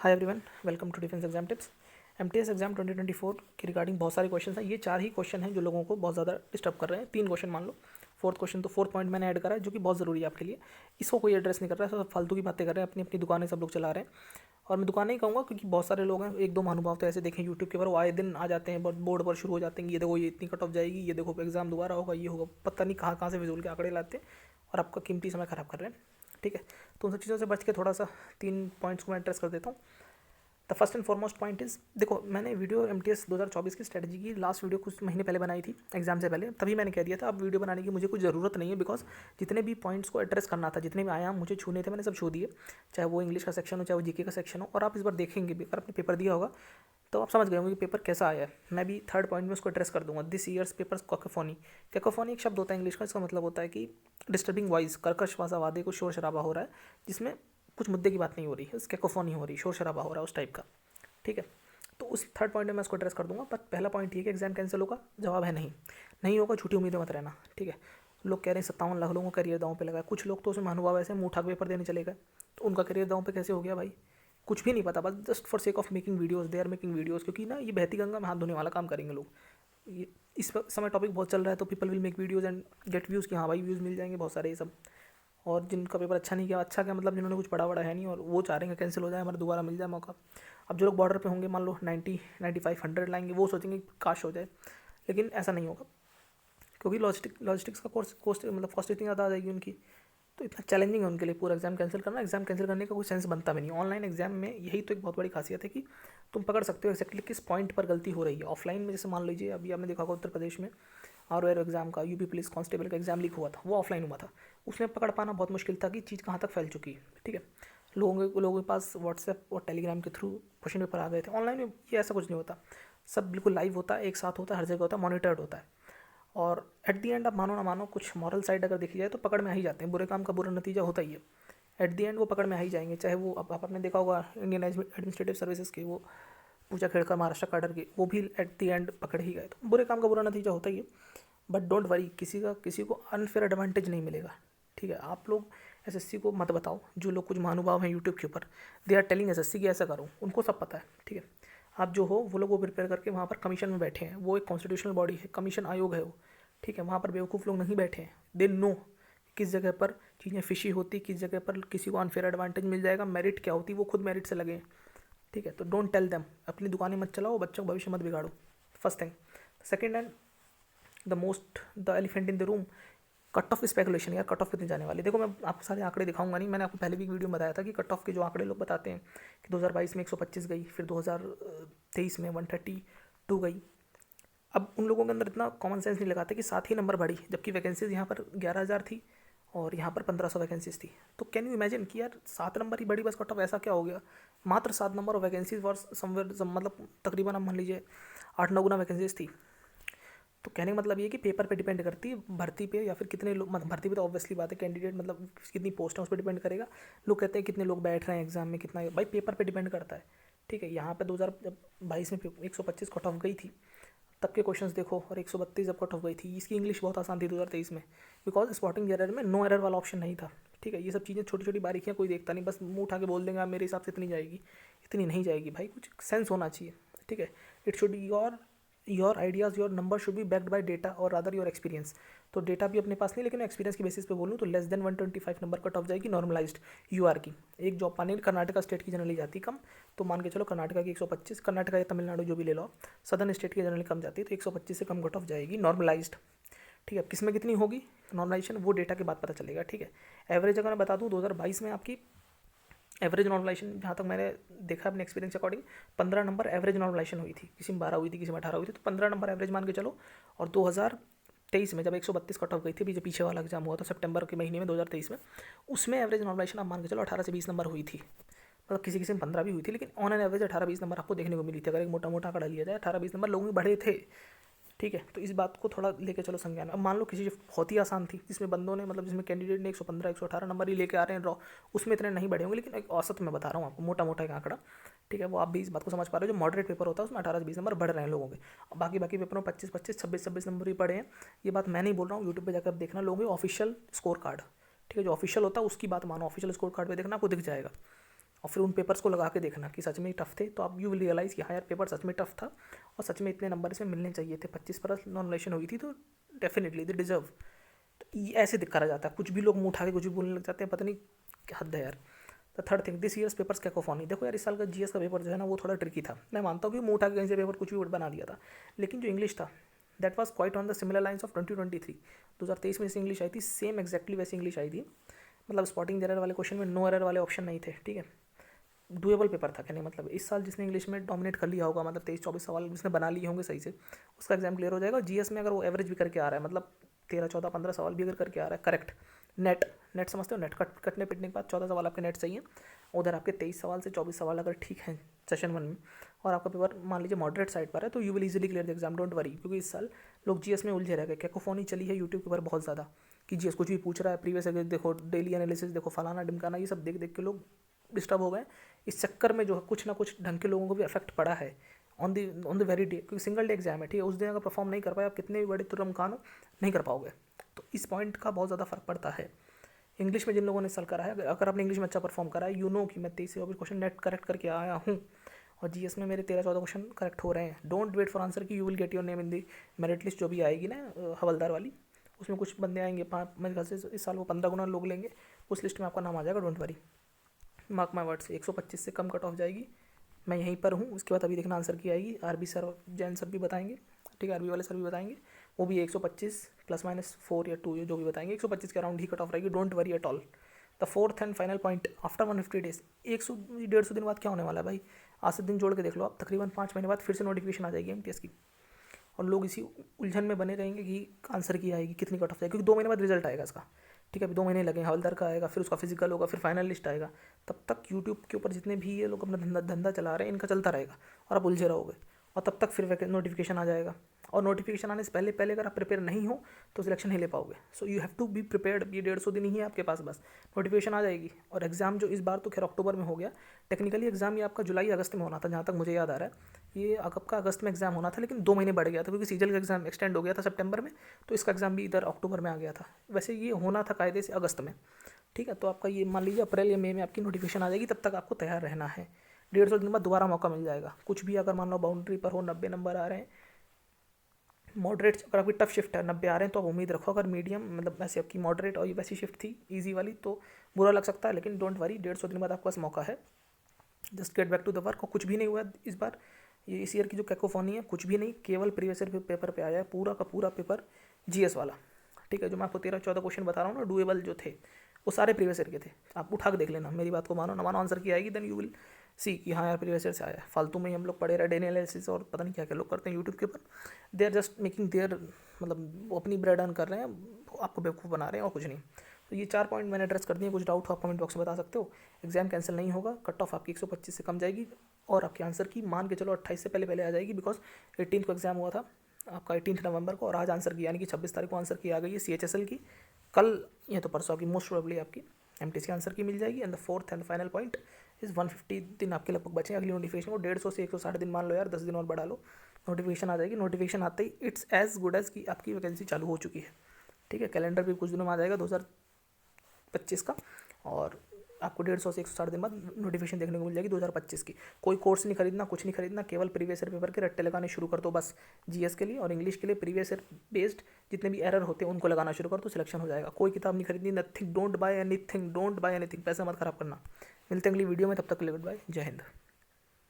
Hi everyone, welcome to defence exam tips. MTS exam 2024 के regarding बहुत सारे question हैं। ये 4 ही क्वेश्चन हैं जो लोगों को बहुत ज़्यादा डिस्टर्ब कर रहे हैं। 3 क्वेश्चन मान लो, फोर्थ क्वेश्चन तो फोर्थ पॉइंट मैंने ऐड करा है जो कि बहुत ज़रूरी है आपके लिए। इसको कोई एड्रेस नहीं कर रहा है, सब फालतू की बातें कर रहे हैं, अपनी अपनी दुकानें सब लोग चला रहे हैं। और मैं दुकानें ही कहूँगा क्योंकि बहुत सारे लोग हैं, एक दो महानुभाव तो ऐसे देखें यूट्यूब के ऊपर, वो आए दिन आ जाते हैं, बोर्ड पर शुरू हो जाते हैं कि ये देखो ये इतनी कट ऑफ जाएगी, ये देखो एग्जाम दोबारा होगा, ये होगा, पता नहीं कहाँ कहाँ से फिजूल के आंकड़े लाते हैं और आपका कीमती समय खराब कर रहे हैं। ठीक है, तो उन सब चीज़ों से बच के थोड़ा सा 3 पॉइंट्स को मैं एड्रेस कर देता हूँ। The first and foremost point is, देखो मैंने वीडियो एमटीएस 2024 की स्ट्रेटजी की लास्ट वीडियो कुछ महीने पहले बनाई थी एग्जाम से पहले। तभी मैंने कह दिया था अब वीडियो बनाने की मुझे कुछ ज़रूरत नहीं है, बिकॉज जितने भी पॉइंट्स को एड्रेस करना था, जितने भी आयाम मुझे छूने थे, मैंने सब छू दिए। चाहे वो इंग्लिश का सेक्शन हो, चाहे वो जीके का सेक्शन हो। और आप इस बार देखेंगे भी, अगर आपने पेपर दिया होगा तो आप समझ गए होंगे कि पेपर कैसा आया है। मैं भी थर्ड पॉइंट में उसको एड्रेस कर दूंगा। This years papers cacophony. Cacophony एक शब्द होता है इंग्लिश का, इसका मतलब होता है कि डिस्टर्बिंग वॉइस, कर्कश आवाज़ें, कुछ शोर शराबा हो रहा है जिसमें कुछ मुद्दे की बात नहीं हो रही है, कैकोफोनी हो रही, शोर शराबा हो रहा है उस टाइप का। ठीक है, तो उस थर्ड पॉइंट में मैं उसको एड्रेस कर दूंगा। पर पहला पॉइंट ये कि एग्जाम कैंसिल होगा, जवाब है नहीं। नहीं होगा, झूठी उम्मीदें मत रहना। ठीक है, लोग कह रहे हैं 57 लाख लोगों का करियर दांव पे लगा है। कुछ लोग तो उसमें महानुभाव ऐसे मुंह उठा के पेपर देने चले गए, तो उनका करियर दांव पे कैसे हो गया भाई? कुछ भी नहीं पता, बस just for sake of making videos, they are making videos. क्योंकि ना ये बहती गंगा में हाथ धोने वाला काम करेंगे लोग। ये इस समय टॉपिक बहुत चल रहा है, तो people will make videos and gate views कि हाँ भाई व्यूज़ मिल जाएंगे बहुत सारे ये सब। और जिनका पेपर अच्छा नहीं किया, अच्छा क्या मतलब जिन्होंने कुछ पढ़ा वढ़ा है नहीं और वो चाह रहे हैं कैंसिल हो जाए, हमारा दोबारा मिल जाए मौका। अब जो लोग बॉर्डर पे होंगे, मान लो 90, 95, 100 लाएंगे, वो सोचेंगे काश हो जाए, लेकिन ऐसा नहीं होगा। क्योंकि लॉजिस्टिक्स का कोर्स कॉस्ट मतलब कॉस्ट इतनी ज़्यादा आ जाएगी उनकी, तो इतना चैलेंजिंग है उनके लिए पूरा एग्जाम कैंसिल करना। एग्जाम कैंसिल करने का कोई सेंस बनता भी नहीं। ऑनलाइन एग्जाम में यही तो एक बहुत बड़ी खासियत है कि तुम पकड़ सकते हो एक्जैक्टली किस पॉइंट पर गलती हो रही है। ऑफलाइन में जैसे मान लीजिए अभी आपने देखा होगा उत्तर प्रदेश में आर एग्जाम का, यूपी पुलिस कांस्टेबल का एग्जाम लीक हुआ था, वो ऑफलाइन हुआ था। उसमें पकड़ पाना बहुत मुश्किल था कि चीज़ कहाँ तक फैल चुकी है। ठीक है, लोगों के पास व्हाट्सएप और टेलीग्राम के थ्रू क्वेश्चन पेपर आ गए थे। ऑनलाइन में ये ऐसा कुछ नहीं होता, सब बिल्कुल लाइव होता है, एक साथ होता है, हर जगह होता है, मॉनिटर्ड होता है। और एट दी एंड आप मानो ना मानो, कुछ मॉरल साइड अगर देखी जाए तो पकड़ में आ ही जाते हैं। बुरे काम का बुरा नतीजा होता ही है, एट दी एंड वो पकड़ में आ ही जाएंगे। चाहे वो अब आपने देखा होगा इंडियन एडमिनिस्ट्रेटिव सर्विसेज के वो पूजा खेड़कर महाराष्ट्र काडर के, वो भी एट दी एंड पकड़ ही गए। तो बुरे काम का बुरा नतीजा होता ही है। बट डोंट वरी, किसी को अनफेयर एडवांटेज नहीं मिलेगा। ठीक है, आप लोग एसएससी को मत बताओ। जो लोग कुछ महानुभाव हैं यूट्यूब के ऊपर, दे आर टेलिंग एसएससी की ऐसा करो, उनको सब पता है। ठीक है, आप जो हो वो लोग वो प्रिपेयर करके वहाँ पर कमीशन में बैठे हैं। वो एक कॉन्स्टिट्यूशनल बॉडी है, कमीशन आयोग है वो। ठीक है, वहाँ पर बेवकूफ़ लोग नहीं बैठे हैं। दे नो किस जगह पर चीज़ें फिशी होती, किस जगह पर किसी को अनफेयर एडवांटेज मिल जाएगा, मेरिट क्या होती, वो खुद मेरिट से लगे हैं। ठीक है, तो डोंट टेल देम, अपनी दुकानें मत चलाओ, बच्चों का भविष्य मत बिगाड़ो। First thing. Second and the elephant in the room, cut off speculation. यार कट ऑफ कितनी जाने वाली, देखो मैं आपको सारे आंकड़े दिखाऊंगा नहीं। मैंने आपको पहले भी एक वीडियो में बताया था कि कट ऑफ के जो आंकड़े लोग बताते हैं कि 2022 में 125 गई, फिर 2023 में 132 गई। अब उन लोगों के अंदर इतना कॉमन सेंस नहीं लगाते कि 7 ही नंबर बढ़ी, जबकि वैकेंसीज यहाँ पर 11,000 थी और यहाँ पर 1500 वैकेंसीज थी। तो कैन यू इमेजिन कि यार 7 नंबर ही बढ़ी बस कट ऑफ, ऐसा क्या हो गया? मात्र 7 नंबर और वैकेंसीज वर्स समवेयर, मतलब तकरीबन आप मान लीजिए 8-9 गुना वैकेंसीज थी। तो कहने का मतलब ये है कि पेपर पे डिपेंड करती है, भर्ती पे, या फिर कितने लोग, मतलब भर्ती पे तो ऑब्वियसली बात है, कैंडिडेट मतलब कितनी पोस्ट है उस पर डिपेंड करेगा। लोग कहते हैं कितने लोग बैठ रहे हैं एग्जाम में, कितना भाई पेपर पे डिपेंड करता है। ठीक है, यहाँ पे 2022 में 125 कट ऑफ गई थी, तब के क्वेश्चंस देखो, और 132 जब कट ऑफ गई थी। इसकी इंग्लिश बहुत आसान थी 2023 में, बिकॉज स्पॉटिंग एरर में नो एरर वाला ऑप्शन नहीं था। ठीक है, ये सब चीज़ें छोटी छोटी बारीकियाँ कोई देखता नहीं, बस मुंह उठा के बोल देंगे आप मेरे हिसाब से इतनी जाएगी, इतनी नहीं जाएगी भाई, कुछ सेंस होना चाहिए। ठीक है, it should your ideas, your number should be backed by data और अदर योर एक्सपीरियंस। तो डेटा भी अपने पास नहीं, लेकिन एक्सपीरियंस की बेसिस पे बोलूँ तो less than 125 number cut off जाएगी नॉर्मलाइज्ड यूआर की। एक जॉब पाने कर्नाटका स्टेट की जनरली जाती कम, तो मान के चलो कर्नाटका की 125, कर्नाटका या तमिलनाडु जो भी ले लो, सदर्न स्टेट की जनरली कम जाती है, तो 125 से कम कट ऑफ जाएगी नॉर्मलाइज्ड। ठीक है, किस में कितनी होगी नॉर्मलाइजेशन, वो डेटा के बाद पता चलेगा। ठीक है, एवरेज अगर मैं बता दूँ 2022 में आपकी एवरेज नॉर्मलाइजेशन, जहाँ तक मैंने देखा अपने experience according, 15 number average normalization हुई थी, किसी में 12 हुई थी, किसी में 18 हुई थी, तो 15 नंबर एवरेज मान के चलो। और 2023 में जब 132 कट ऑफ गई थी, जो पीछे वाला एग्जाम हुआ था सितंबर के महीने में 2023 में, उसमें एवरेज नॉर्मलाइजेशन आप मान के चलो 18 से 20 नंबर हुई थी। मतलब किसी किसी में 15 भी हुई थी, लेकिन ऑन एन एवरेज 18-20 नंबर आपको देखने को मिली थी। अगर एक मोटा मोटा आंकड़ा लिया जाए, 18-20 नंबर लोगों के बढ़े थे। ठीक है, तो इस बात को थोड़ा लेके चलो संज्ञान। अब मान लो किसी बहुत ही आसान थी, जिसमें बंदों ने, मतलब जिसमें कैंडिडेट ने 115 118 नंबर ही लेके आ रहे हैं ड्रॉ, उसमें इतने नहीं बढ़े होंगे, लेकिन एक औसत मैं बता रहा हूँ आपको, मोटा मोटा एक आंकड़ा। ठीक है, वो आप भी इस बात को समझ पा रहे हो, जो मॉडरेट पेपर होता है उसमें 18 से 20 नंबर बढ़ रहे हैं लोगों के। बाकी बाकी पेपरों में 25-25, 26-26 नंबर ही पड़े हैं। ये बात मैं नहीं बोल रहा हूँ, यूट्यूब पर जाकर आप देखना लोगों के ऑफिशियल स्कोर कार्ड। ठीक है, जो ऑफिशियल होता है उसकी बात मानो, ऑफिशियल स्कोर कार्ड पर देखना आपको दिख जाएगा। और फिर उन पेपर्स को लगा के देखना कि सच में ही टफ थे, तो आप यू विल रियलाइज़ कि हाँ यार पेपर सच में टफ था और सच में इतने नंबर इसमें मिलने चाहिए थे। 25 नॉन रिलेशन हुई थी, तो डेफिनेटली दे डिजर्व। तो ये ऐसे करा जाता है, कुछ भी लोग मुँह उठा के कुछ भी बोलने लग जाते हैं, पता नहीं क्या हद है यार। The third thing, this years papers cacophony. देखो यार, इस साल का जीएस का पेपर जो है ना वो थोड़ा ट्रिकी था। मैं मानता हूँ कि मुँह उठा के कहीं से पेपर कुछ भी बना दिया था, लेकिन जो इंग्लिश था that was quite on the similar lines of 2023। 2023 में जैसे इंग्लिश आई थी सेम एक्जैक्टली वैसी इंग्लिश आई थी। मतलब स्पॉटिंग एरर वाले क्वेश्चन में नो एरर वाले ऑप्शन नहीं थे, ठीक है। डुएबल पेपर था, कहने मतलब इस साल जिसने इंग्लिश में डोमिनेट कर लिया होगा, मतलब 23-24 सवाल जिसने बना लिए होंगे सही से, उसका एग्जाम क्लियर हो जाएगा। और जीएस में अगर वो एवरेज भी करके आ रहा है, मतलब 13-14-15 सवाल भी अगर करके आ रहा है करेक्ट, नेट समझते हो, नेट कटने पिटने के बाद 14 सवाल आपके नेट सही है, उधर आपके 23 सवाल से 24 सवाल अगर ठीक हैं सेशन 1 में, और आपका पेपर मान लीजिए मॉडरेट साइड पर है, तो you will easily clear the exam, don't worry. क्योंकि इस साल लोग जीएस में उलझे रह गए, कैकोफोनी चली है यूट्यूब के ऊपर बहुत ज़्यादा कि जीएस कुछ भी पूछ रहा है, प्रीवियस देखो, डेली एनालिसिस देखो, फलाना ढिमकाना, ये सब देख देख के लोग डिस्टर्ब हो गए। इस चक्कर में जो है कुछ ना कुछ ढंग के लोगों को भी इफेक्ट पड़ा है ऑन द वेरी डे, क्योंकि सिंगल डे एग्जाम है, ठीक है। उस दिन अगर परफॉर्म नहीं कर पाए, आप कितने भी बड़े तुरमखान हो, नहीं कर पाओगे। तो इस पॉइंट का बहुत ज़्यादा फर्क पड़ता है। इंग्लिश में जिन लोगों ने इस साल करा है, अगर आपने इंग्लिश में अच्छा परफॉर्म करा है, यू नो कि मैं 23 से 24 क्वेश्चन नेट करेक्ट करके आया हूँ, और जीएस में मेरे 13-14 क्वेश्चन करेक्ट हो रहे हैं। डोंट वेट फॉर आंसर की you will get your name in the merit list जो भी आएगी ना हवलदार वाली, उसमें कुछ बंदे आएंगे, मेरे ख्याल से इस साल वो 15 गुना लोग लेंगे, उस लिस्ट में आपका नाम आ जाएगा, don't worry. Mark my words, 125 से कम कट ऑफ जाएगी। मैं यहीं पर हूँ, उसके बाद अभी देखना आंसर की आएगी। आरबी सर, जैन सर भी बताएंगे, ठीक है, आरबी वाले सर भी बताएंगे, वो भी 125 ±4 या 2 जो भी बताएंगे, 125 के अराउंड ही कट ऑफ रहेगी, don't worry at all. The fourth and final point, after 150 days, 100-150 दिन बाद क्या होने वाला है भाई, आज से दिन जोड़ के देख लो आप, तकरीबन 5 महीने बाद फिर से नोटिफिकेशन आ जाएगी एमटीएस की, और लोग इसी उलझन में बने रहेंगे कि आंसर की आएगी, कितनी कट ऑफ जाएगी, क्योंकि 2 महीने बाद रिजल्ट आएगा इसका, ठीक है। अभी 2 महीने लगे, हवलदार का आएगा, फिर उसका फिजिकल होगा, फिर फाइनल लिस्ट आएगा। तब तक यूट्यूब के ऊपर जितने भी ये लोग अपना धंधा चला रहे हैं, इनका चलता रहेगा और आप उलझे रहोगे, और तब तक फिर नोटिफिकेशन आ जाएगा, और नोटिफिकेशन आने से पहले अगर आप प्रिपेयर नहीं हो तो सिलेक्शन नहीं ले पाओगे। So you have to be prepared. ये 150 दिन ही है आपके पास, बस नोटिफिकेशन आ जाएगी। और एग्ज़ाम जो इस बार तो खैर अक्टूबर में हो गया, टेक्निकली एग्जाम ये आपका जुलाई अगस्त में होना था, जहाँ तक मुझे याद आ रहा है। ये आपका अगस्त में एग्जाम होना था, लेकिन 2 महीने बढ़ गया था क्योंकि सीजल का एग्जाम एक्सटेंड हो गया था सितंबर में, तो इसका एग्जाम भी इधर अक्टूबर में आ गया था। वैसे ये होना था कायदे से अगस्त में, ठीक है। तो आपका ये मान लीजिए अप्रैल या मई में आपकी नोटिफिकेशन आ जाएगी, तब तक आपको तैयार रहना है। 150 दिन बाद दोबारा मौका मिल जाएगा। कुछ भी अगर मान लो बाउंड्री पर हो, 90 नंबर आ रहे हैं, मॉडरेट अगर आपकी टफ शिफ्ट है, 90 आ रहे हैं, तो आप उम्मीद रखो। अगर मीडियम मतलब वैसे आपकी मॉडरेट और ये वैसी शिफ्ट थी ईजी वाली, तो बुरा लग सकता है, लेकिन डोंट वरी, 150 दिन बाद आपके पास मौका है। Just get back to the work. और कुछ भी नहीं हुआ इस बार, ये इस ईयर की जो कैकोफोनी है, कुछ भी नहीं, केवल प्रीवियस ईयर पेपर पे आया है पूरा का पूरा पेपर जीएस वाला, ठीक है। जो मैं आपको 13-14 क्वेश्चन बता रहा हूँ ना, डुएबल जो थे, वो सारे प्रीवियस ईयर के थे। आप उठा के देख लेना, मेरी बात को मानो ना मानो, आंसर की आएगी, देन यू विल सी कि हाँ यार प्रीवियस ईयर से आया है। फालतू में ही हम लोग पढ़े रहे डेली एनालिसिस और पता नहीं क्या क्या लोग करते हैं यूट्यूब के ऊपर। They are just making their, मतलब वो अपनी ब्रेड अर्न कर रहे हैं, आपको बेवकूफ़ बना रहे हैं और कुछ नहीं। तो ये 4 पॉइंट मैंने एड्रेस कर दिए। कुछ डाउट हो आप कमेंट बॉक्स में बता सकते हो। एग्जाम कैंसिल नहीं होगा, कट ऑफ आपकी 125 से कम जाएगी, और आपके आंसर की मान के चलो 28 से पहले आ जाएगी, बिकॉज 18 को एग्जाम हुआ था आपका, 18 नवंबर को, और आज आंसर की यानी कि 26 तारीख को आंसर की आ गई है CHSL की। कल या तो परसों की मोस्ट प्रोबेबली आपकी MTC आंसर की मिल जाएगी। And the fourth and final point is 150 दिन आपके लगभग बचे अगली नोटिफिकेशन को। 150 से 160 दिन मान लो यार, 10 दिन और बढ़ा लो, नोटिफिकेशन आ जाएगी। नोटिफिकेशन आते ही इट्स एज गुड एज कि आपकी वैकेंसी चालू हो चुकी है, ठीक है। कैलेंडर भी कुछ दिनों में आ जाएगा 2025 का, और आपको 150 से 160 दिन बाद नोटिफिकेशन देखने को मिल जाएगी 2025 की। कोई कोर्स नहीं खरीदना, कुछ नहीं खरीदना, केवल प्रीवियस ईयर पेपर के रट्टे लगाने शुरू कर दो बस। जीएस के लिए और इंग्लिश के लिए प्रीवियस ईयर बेस्ड जितने भी एरर होते हैं उनको लगाना शुरू कर दो, सिलेक्शन हो जाएगा। कोई किताब नहीं खरीदनी, नथिंग, डोंट बाय एनीथिंग, पैसा मत खराब करना। मिलते हैं अगली वीडियो में, तब तक के लिए गुड बाय, जय हिंद।